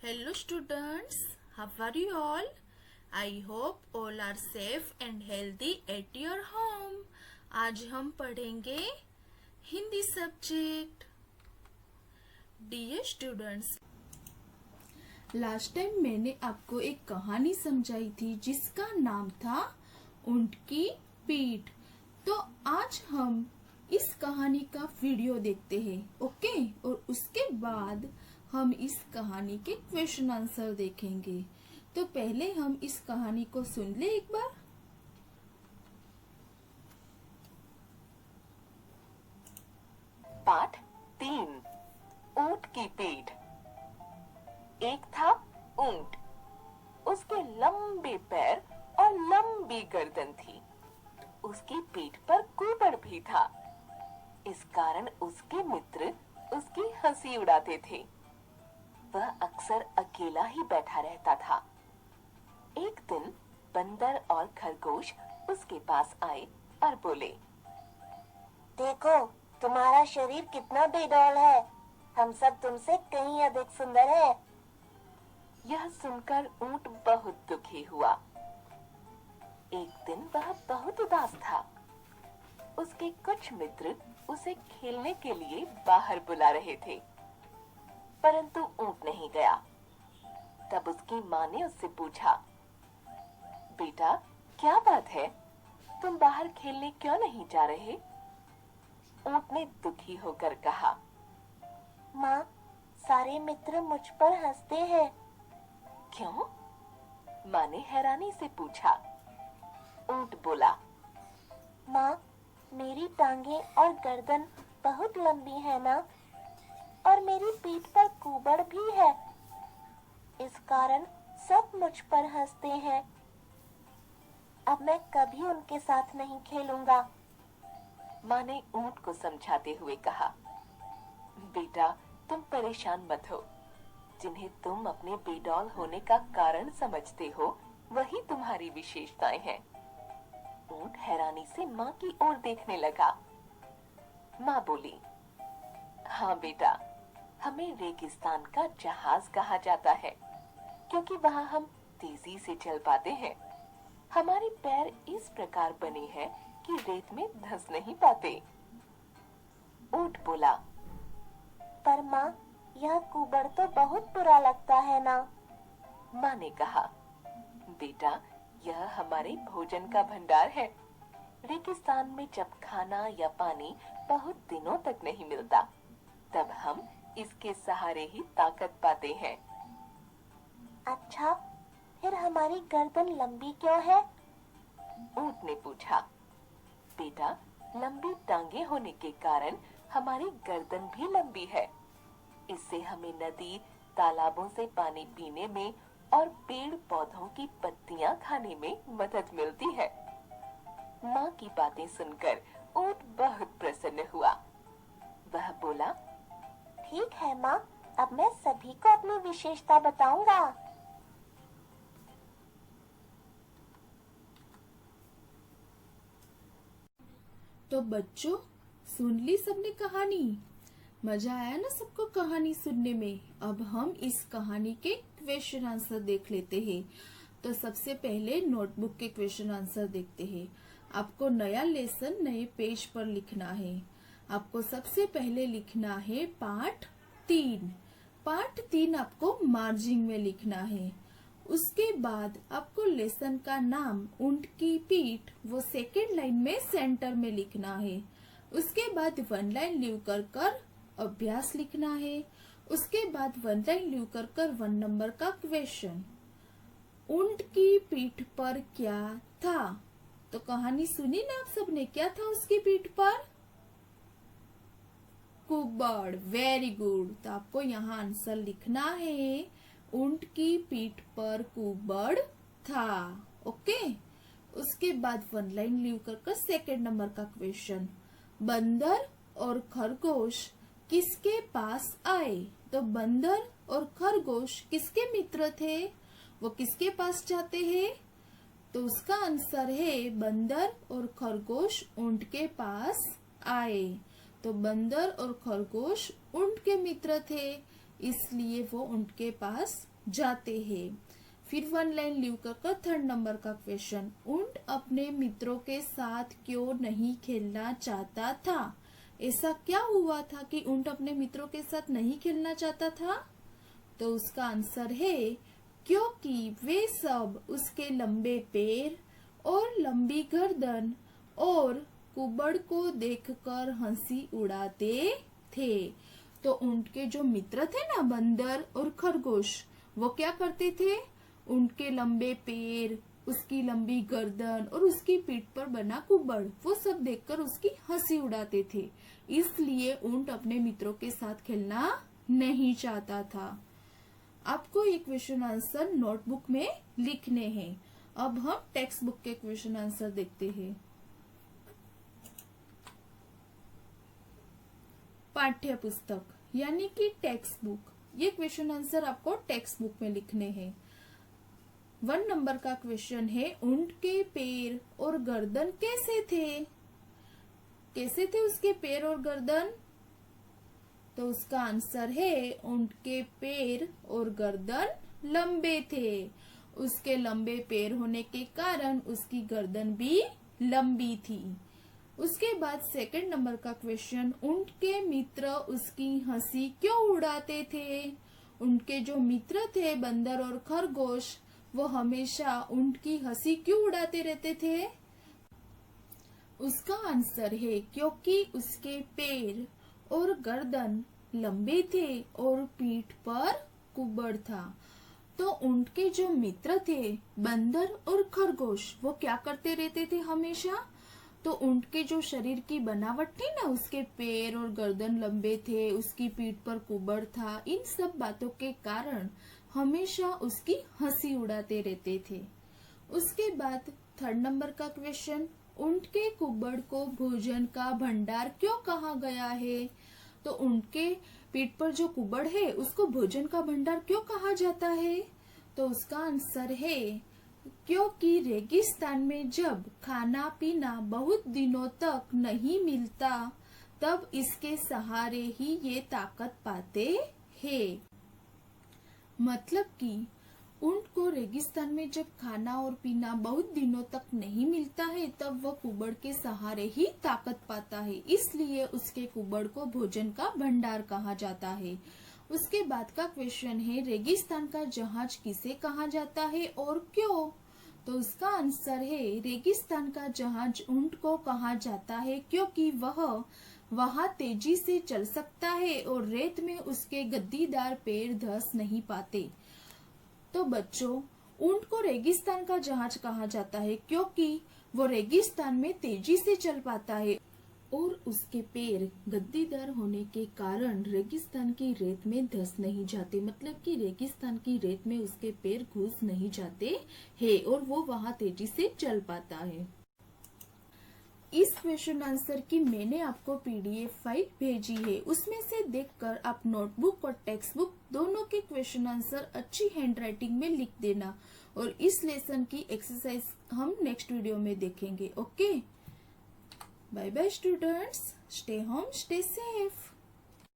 Hello students, how are you all? I hope all are safe and healthy at your home. आज हम पढ़ेंगे Hindi subject. Dear students, last time मैंने आपको एक कहानी समझाई थी जिसका नाम था ऊंट की पीठ। तो आज हम इस कहानी का वीडियो देखते हैं, ओके? और उसके बाद हम इस कहानी के क्वेश्चन आंसर देखेंगे। तो पहले हम इस कहानी को सुन ले एक बार। पाठ 3। ऊंट की पीठ। एक था ऊंट। उसके लंबे पैर और लंबी गर्दन थी। उसकी पीठ पर कुबड़ भी था। इस कारण उसके मित्र उसकी हंसी उड़ाते थे। वह अक्सर अकेला ही बैठा रहता था। एक दिन बंदर और खरगोश उसके पास आए और बोले, देखो, तुम्हारा शरीर कितना बेडौल है। हम सब तुमसे कहीं अधिक सुंदर हैं। यह सुनकर ऊंट बहुत दुखी हुआ। एक दिन वह बहुत उदास था। उसके कुछ मित्र उसे खेलने के लिए बाहर बुला रहे थे, परंतु ऊंट नहीं गया। तब उसकी माँ ने उससे पूछा, बेटा, क्या बात है? तुम बाहर खेलने क्यों नहीं जा रहे? ऊंट ने दुखी होकर कहा, माँ, सारे मित्र मुझ पर हंसते हैं। क्यों? माँ ने हैरानी से पूछा। ऊंट बोला, माँ, मेरी टांगे और गर्दन बहुत लंबी है ना, और मेरी पीठ पर कुबड़ भी है। इस कारण सब मुझ पर हंसते हैं। अब मैं कभी उनके साथ नहीं खेलूंगा। माँ ने ऊंट को समझाते हुए कहा, बेटा, तुम परेशान मत हो। जिन्हें तुम अपने बेडौल होने का कारण समझते हो, वही तुम्हारी विशेषताएं हैं। ऊंट हैरानी से माँ की ओर देखने लगा। माँ बोली, हाँ बेटा, हमें रेगिस्तान का जहाज कहा जाता है, क्योंकि वहाँ हम तेजी से चल पाते हैं। हमारे पैर इस प्रकार बने हैं कि रेत में धंस नहीं पाते। ऊंट बोला, पर माँ, यह कुबड़ तो बहुत बुरा लगता है ना। माँ ने कहा, बेटा, यह हमारे भोजन का भंडार है। रेगिस्तान में जब खाना या पानी बहुत दिनों तक नहीं मिलता, तब हम इसके सहारे ही ताकत पाते हैं। अच्छा, फिर हमारी गर्दन लंबी क्यों है? ऊंट ने पूछा। बेटा, लंबी टांगे होने के कारण हमारी गर्दन भी लंबी है। इससे हमें नदी, तालाबों से पानी पीने में और पेड़ पौधों की पत्तियां खाने में मदद मिलती है। माँ की बातें सुनकर ऊंट बहुत प्रसन्न हुआ। वह बोला, ठीक है माँ, अब मैं सभी को अपनी विशेषता बताऊंगा। तो बच्चों, सुन ली सबने कहानी? मजा आया ना सबको कहानी सुनने में? अब हम इस कहानी के क्वेश्चन आंसर देख लेते हैं। तो सबसे पहले नोटबुक के क्वेश्चन आंसर देखते हैं। आपको नया लेसन नए पेज पर लिखना है। आपको सबसे पहले लिखना है पाठ 3। पाठ 3 आपको मार्जिन में लिखना है। उसके बाद आपको लेसन का नाम ऊंट की पीठ वो सेकेंड लाइन में सेंटर में लिखना है। उसके बाद 1 लाइन लीव कर अभ्यास लिखना है। उसके बाद 1 लाइन लीव कर 1 नंबर का क्वेश्चन, ऊंट की पीठ पर क्या था? तो कहानी सुनी ना आप सबने? क्या था उसकी पीठ पर? कुबड़। Very good. तो आपको यहाँ आंसर लिखना है, ऊंट की पीठ पर कुबड़ था। ओके। उसके बाद 1 लाइन लीव कर सेकेंड नंबर का क्वेश्चन, बंदर और खरगोश किसके पास आए? तो बंदर और खरगोश किसके मित्र थे? वो किसके पास जाते हैं? तो उसका आंसर है, बंदर और खरगोश ऊंट के पास आए। तो बंदर और खरगोश ऊंट के मित्र थे, इसलिए वो उनके पास जाते हैं। फिर 1 लाइन लीव कर 3rd नंबर का क्वेश्चन, ऊंट अपने मित्रों के साथ क्यों नहीं खेलना चाहता था? ऐसा क्या हुआ था कि ऊंट अपने मित्रों के साथ नहीं खेलना चाहता था? तो उसका आंसर है क्योंकि वे सब उसके लंबे पैर और लंबी गर्दन और कुबड़ को देखकर हंसी उड़ाते थे। तो ऊंट के जो मित्र थे ना, बंदर और खरगोश, वो क्या करते थे? उनके लंबे पैर, उसकी लंबी गर्दन और उसकी पीठ पर बना कुबड़, वो सब देखकर उसकी हंसी उड़ाते थे। इसलिए ऊंट अपने मित्रों के साथ खेलना नहीं चाहता था। आपको ये क्वेश्चन आंसर नोटबुक में लिखने हैं। अब हम टेक्स्ट बुक के क्वेश्चन आंसर देखते हैं। पाठ्य पुस्तक यानी कि टेक्स्ट बुक, ये क्वेश्चन आंसर आपको टेक्स्ट बुक में लिखने हैं। 1 नंबर का क्वेश्चन है, ऊंट के पैर और गर्दन कैसे थे? कैसे थे उसके पैर और गर्दन? तो उसका आंसर है ऊंट के पैर और गर्दन लंबे थे। उसके लंबे पैर होने के कारण उसकी गर्दन भी लंबी थी। उसके बाद 2nd नंबर का क्वेश्चन, ऊंट के मित्र उसकी हंसी क्यों उड़ाते थे? उनके जो मित्र थे बंदर और खरगोश, वो हमेशा ऊंट की हंसी क्यों उड़ाते रहते थे? उसका आंसर है क्योंकि उसके पैर और गर्दन लंबे थे और पीठ पर कुबड़ था। तो ऊंट के जो मित्र थे बंदर और खरगोश, वो क्या करते रहते थे हमेशा? तो ऊंट के जो शरीर की बनावट थी ना, उसके पैर और गर्दन लंबे थे, उसकी पीठ पर कुबड़ था, इन सब बातों के कारण हमेशा उसकी हंसी उड़ाते रहते थे। उसके बाद 3rd नंबर का क्वेश्चन, ऊंट के कुबड़ को भोजन का भंडार क्यों कहा गया है? तो ऊंट के पीठ पर जो कुबड़ है उसको भोजन का भंडार क्यों कहा जाता है? तो उसका आंसर है क्योंकि रेगिस्तान में जब खाना पीना बहुत दिनों तक नहीं मिलता, तब इसके सहारे ही ये ताकत पाते हैं। मतलब कि ऊंट को रेगिस्तान में जब खाना और पीना बहुत दिनों तक नहीं मिलता है, तब वह कुबड़ के सहारे ही ताकत पाता है, इसलिए उसके कुबड़ को भोजन का भंडार कहा जाता है। उसके बाद का क्वेश्चन है, रेगिस्तान का जहाज किसे कहा जाता है और क्यों? तो उसका आंसर है रेगिस्तान का जहाज ऊंट को कहा जाता है क्योंकि वह वहां तेजी से चल सकता है और रेत में उसके गद्दीदार पैर धंस नहीं पाते। तो बच्चों, ऊंट को रेगिस्तान का जहाज कहा जाता है क्योंकि वो रेगिस्तान में तेजी से चल पाता है और उसके पैर गद्दीदार होने के कारण रेगिस्तान की रेत में धंस नहीं जाते। मतलब कि रेगिस्तान की रेत में उसके पैर घुस नहीं जाते हैं और वो वहां तेजी से चल पाता है। इस क्वेश्चन आंसर की मैंने आपको PDF फाइल भेजी है, उसमें से देखकर आप नोटबुक और टेक्स्ट बुक दोनों के क्वेश्चन आंसर अच्छी हैंडराइटिंग में लिख देना और इस लेसन की एक्सरसाइज हम नेक्स्ट वीडियो में देखेंगे। Okay, bye bye students, stay home, stay safe.